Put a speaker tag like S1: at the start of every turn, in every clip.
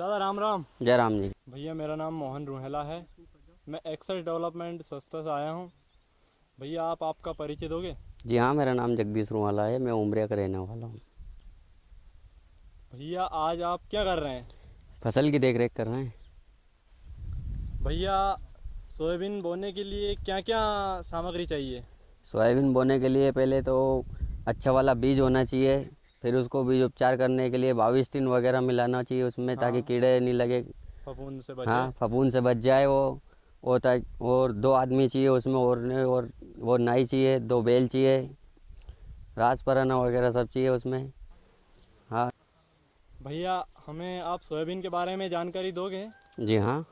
S1: दादा राम राम।
S2: जय राम जी।
S1: भैया मेरा नाम मोहन रूहेला है। मैं एक्सेल डेवलपमेंट संस्था से आया हूँ। भैया आप आपका परिचय दोगे?
S2: जी हाँ, मेरा नाम जगदीश रूवाला है, मैं उमरिया का रहने वाला हूँ।
S1: भैया आज आप क्या कर रहे हैं?
S2: फसल की देख रेख कर रहे हैं।
S1: भैया सोयाबीन बोने के लिए क्या क्या सामग्री चाहिए?
S2: सोयाबीन बोने के लिए पहले तो अच्छा वाला बीज होना चाहिए, फिर उसको बीज उपचार करने के लिए बाविस्टिन वगैरह मिलाना चाहिए उसमें, ताकि
S1: हाँ,
S2: कीड़े नहीं लगे।
S1: फफूंद से बचे।
S2: हाँ, फफूंद से बच जाए वो और 2 आदमी चाहिए उसमें, और वो नाई चाहिए, 2 बैल चाहिए, रास पराना वगैरह सब चाहिए उसमें। हाँ।
S1: भैया हमें आप सोयाबीन के बारे में जानकारी दोगे?
S2: जी हाँ।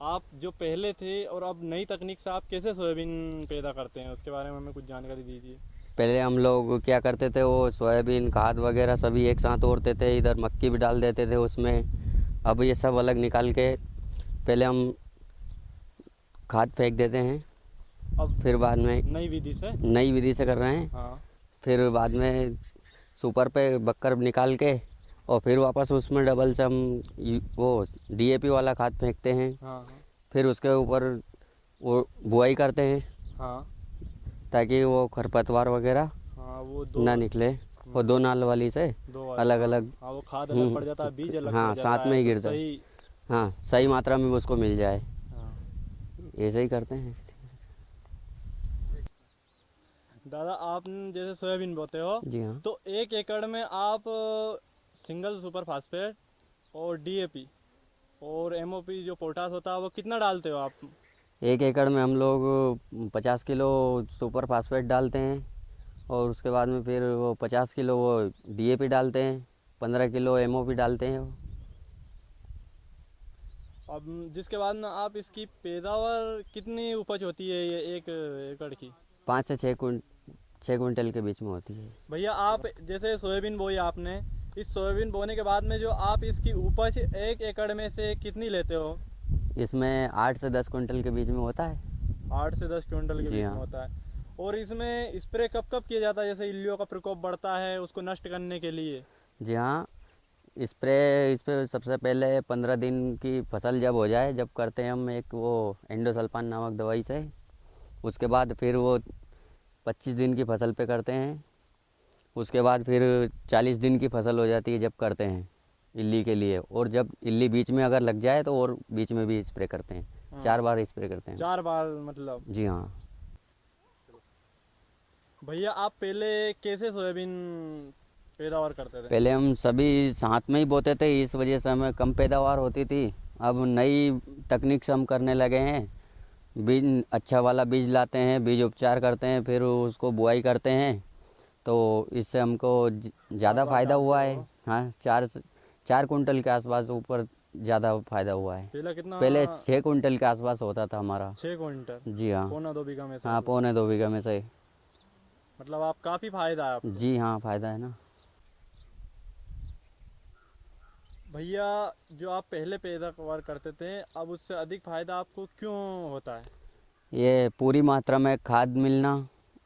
S1: आप जो पहले थे और अब नई तकनीक से आप कैसे सोयाबीन पैदा करते हैं, उसके बारे में हमें कुछ जानकारी दीजिए।
S2: पहले हम लोग क्या करते थे, वो सोयाबीन खाद वगैरह सभी एक साथ ओरते थे, इधर मक्की भी डाल देते थे उसमें। अब ये सब अलग निकाल के पहले हम खाद फेंक देते हैं,
S1: अब
S2: फिर बाद में नई विधि से कर रहे हैं।
S1: हाँ।
S2: फिर बाद में सुपर पे बक्कर निकाल के और फिर वापस उसमें डबल से हम वो डीएपी वाला खाद फेंकते हैं।
S1: हाँ। हाँ।
S2: फिर उसके ऊपर वो बुआई करते हैं,
S1: हाँ।
S2: ताकि वो खरपतवार वगैरह
S1: हाँ वो दो।
S2: ना निकले। वो 2 नाल वाली से
S1: दो वाला,
S2: अलग
S1: हाँ।
S2: अलग।
S1: हाँ वो खाद अलग पड़ जाता है, बीज अलग पड़
S2: हाँ,
S1: जाता
S2: साथ
S1: है
S2: में ही
S1: तो
S2: गिरता है।
S1: सही।
S2: हाँ, सही मात्रा में उसको मिल जाए,
S1: हाँ।
S2: ऐसे ही करते हैं।
S1: दादा आप जैसे सोयाबीन बोते हो
S2: जी हाँ।
S1: तो 1 एकड़ में आप सिंगल सुपर फास्फेट और डीएपी और एमओपी जो पोटास होता है वो कितना डालते हो आप?
S2: 1 एकड़ में हम लोग 50 किलो सुपर फास्फेट डालते हैं, और उसके बाद में फिर वो 50 किलो वो डीएपी डालते हैं, 15 किलो एमओपी डालते हैं।
S1: अब जिसके बाद में आप इसकी पैदावार कितनी उपज होती है ये 1 एकड़ की?
S2: 5 से 6 कुंटल के बीच में होती है।
S1: भैया आप जैसे सोयाबीन बोई आपने, इस सोयाबीन बोने के बाद में जो आप इसकी उपज 1 एकड़ में से कितनी लेते हो?
S2: इसमें 8 से 10 कुंटल के बीच में होता है।
S1: 8 से 10 क्विंटल के
S2: जी
S1: बीच में
S2: हाँ।
S1: होता है। और इसमें स्प्रे कब कब किया जाता है, जैसे इल्लियों का प्रकोप बढ़ता है उसको नष्ट करने के लिए?
S2: जी हाँ, इस पे सबसे पहले 15 दिन की फसल जब हो जाए, जब करते हैं हम एक वो एंडोसल्फान नामक दवाई से। उसके बाद फिर वो 25 दिन की फसल पे करते हैं। उसके बाद फिर 40 दिन की फसल हो जाती है जब करते हैं इल्ली के लिए, और जब इल्ली बीच में अगर लग जाए तो और बीच में भी स्प्रे करते हैं।
S1: हाँ।
S2: 4 बार स्प्रे करते हैं।
S1: 4 बार मतलब?
S2: जी हाँ।
S1: भैया आप पहले कैसे सोयाबीन पैदावार करते थे?
S2: पहले हम सभी साथ में ही बोते थे, इस वजह से हमें कम पैदावार होती थी। अब नई तकनीक से हम करने लगे हैं। बीज अच्छा वाला बीज लाते हैं, बीज उपचार करते हैं, फिर उसको बुआई करते हैं, तो इससे हमको ज़्यादा फ़ायदा हुआ है। हाँ, 4 कुंटल के आसपास ऊपर ज़्यादा फ़ायदा हुआ है।
S1: पहले कितना?
S2: पहले 6 कुंटल के आसपास होता था हमारा।
S1: 6 क्विंटल?
S2: जी हाँ।
S1: पौना 2 बीघा में से?
S2: हाँ, पौने 2 बीघा में से।
S1: मतलब आप काफ़ी फायदा है आपको।
S2: जी हाँ, फ़ायदा है ना।
S1: भैया जो आप पहले पैदावार करते थे अब उससे अधिक फायदा आपको क्यों होता है?
S2: ये पूरी मात्रा में खाद मिलना,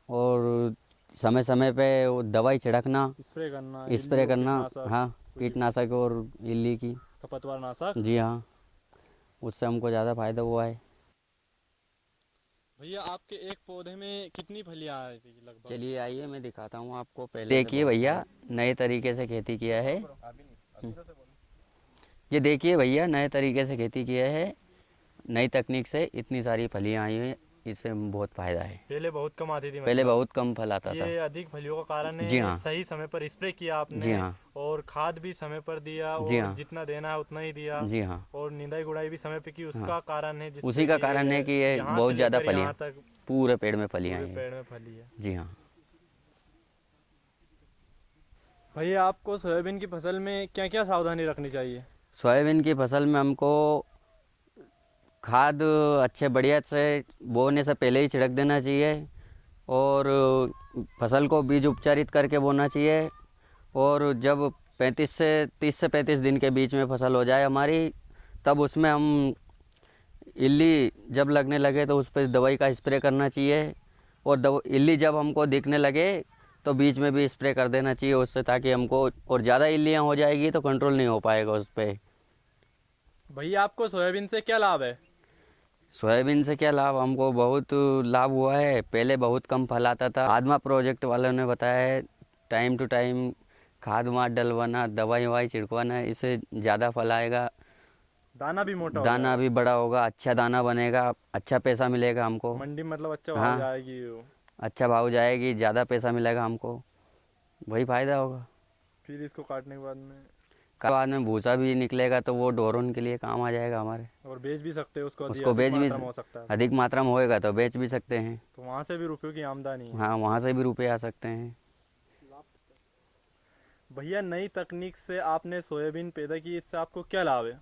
S2: और समय समय पे वो दवाई छिड़कना,
S1: स्प्रे करना,
S2: स्प्रे करना।
S1: कीटनाशक,
S2: हाँ, कीटनाशक और इल्ली की।
S1: खपतवार नाशक।
S2: जी हाँ, उससे हमको ज़्यादा फ़ायदा हुआ है।
S1: भैया आपके एक पौधे में कितनी फलियां आई थी लगभग?
S2: चलिए आइए, मैं दिखाता हूँ आपको। पहले देखिए भैया, नए तरीके से खेती किया है। ये देखिए भैया, नए तरीके से खेती किया है, नई तकनीक से इतनी सारी फलियां आई हैं। इससे बहुत फ़ायदा है।
S1: पहले बहुत कम आती थी
S2: पहले
S1: मतलब?
S2: बहुत कम फल आता था।
S1: ये अधिक फलियों का कारण
S2: जी
S1: है
S2: हाँ।
S1: सही समय पर स्प्रे किया
S2: जी
S1: आपने,
S2: हाँ।
S1: और खाद भी समय पर दिया,
S2: जी
S1: और
S2: हाँ।
S1: जितना देना है उतना ही दिया,
S2: जी हाँ।
S1: और निंदाई गुड़ाई भी समय पे की, उसका
S2: हाँ,
S1: कारण है
S2: उसी
S1: जिससे
S2: का
S1: कि
S2: कारण है कि ये
S1: यहाँ से
S2: बहुत ज़्यादा
S1: लेकर
S2: फलियाँ
S1: यहाँ तक
S2: पूरे पेड़ में फलियाँ
S1: पूरे
S2: हैं।
S1: पेड़ में फली है।
S2: जी हाँ।
S1: भैया आपको सोयाबीन की फसल में क्या क्या सावधानी रखनी चाहिए?
S2: सोयाबीन की फसल में हमको खाद अच्छे बढ़िया से बोने से पहले ही छिड़क देना चाहिए, और फसल को बीज उपचारित करके बोना चाहिए। और जब 30 से 35 दिन के बीच में फसल हो जाए हमारी, तब उसमें हम इल्ली जब लगने लगे तो उस पर दवाई का स्प्रे करना चाहिए। और इल्ली जब हमको दिखने लगे तो बीच में भी स्प्रे कर देना चाहिए उससे, ताकि हमको और ज़्यादा इल्लियाँ हो जाएगी तो कंट्रोल नहीं हो पाएगा उस पर।
S1: भैया आपको सोयाबीन से क्या लाभ है?
S2: सोयाबीन से क्या लाभ, हमको बहुत लाभ हुआ है। पहले बहुत कम फल आता था। आदमा प्रोजेक्ट वालों ने बताया है टाइम टू टाइम खाद वाद डलवाना, दवाई ववाई छिड़कवाना, इससे ज़्यादा फल आएगा,
S1: दाना भी मोटा हो
S2: दाना
S1: जाएगा।
S2: भी बड़ा होगा, अच्छा दाना बनेगा, अच्छा पैसा मिलेगा हमको।
S1: मंडी में मतलब अच्छा भाव
S2: हाँ,
S1: जाएगी वो।
S2: अच्छा भाव जाएगी, ज़्यादा पैसा मिलेगा हमको, वही फ़ायदा होगा।
S1: फिर इसको काटने के बाद में
S2: बाद में भूसा भी निकलेगा तो वो ढोरों के लिए काम आ जाएगा हमारे।
S1: और बेच भी सकते हो उसको,
S2: उसको
S1: अधिक
S2: बेच भी,
S1: मात्रा में हो सकता है तो।
S2: अधिक मात्रा में होएगा तो बेच भी सकते हैं।
S1: तो वहाँ से भी रुपयों की आमदनी है।
S2: हाँ, वहाँ से भी रुपये आ सकते हैं।
S1: भैया नई तकनीक से आपने सोयाबीन पैदा की, इससे आपको क्या लाभ है?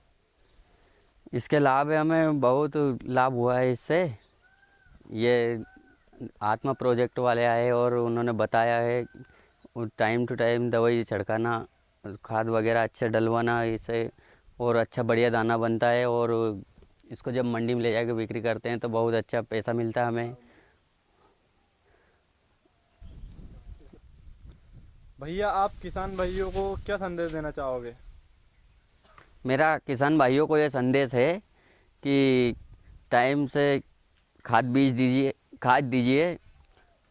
S2: इसके लाभ है, हमें बहुत लाभ हुआ है इससे। ये आत्मा प्रोजेक्ट वाले आए और उन्होंने बताया है टाइम टू टाइम दवाई छिड़काना, खाद वगैरह अच्छे डलवाना इससे, और अच्छा बढ़िया दाना बनता है। और इसको जब मंडी में ले जाकर बिक्री करते हैं तो बहुत अच्छा पैसा मिलता है हमें।
S1: भैया आप किसान भाइयों को क्या संदेश देना चाहोगे?
S2: मेरा किसान भाइयों को ये संदेश है कि टाइम से खाद बीज दीजिए, खाद दीजिए,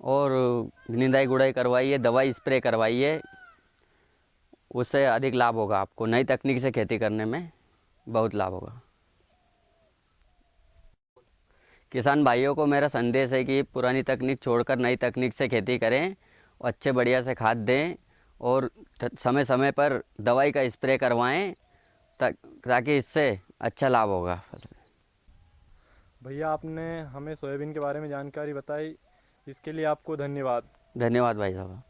S2: और निंदाई गुड़ाई करवाइए, दवाई स्प्रे करवाइए, उससे अधिक लाभ होगा आपको। नई तकनीक से खेती करने में बहुत लाभ होगा। किसान भाइयों को मेरा संदेश है कि पुरानी तकनीक छोड़कर नई तकनीक से खेती करें, और अच्छे बढ़िया से खाद दें, और समय समय पर दवाई का स्प्रे करवाएं, ताकि इससे अच्छा लाभ होगा फसल।
S1: भैया आपने हमें सोयाबीन के बारे में जानकारी बताई, इसके लिए आपको धन्यवाद।
S2: धन्यवाद भाई साहब।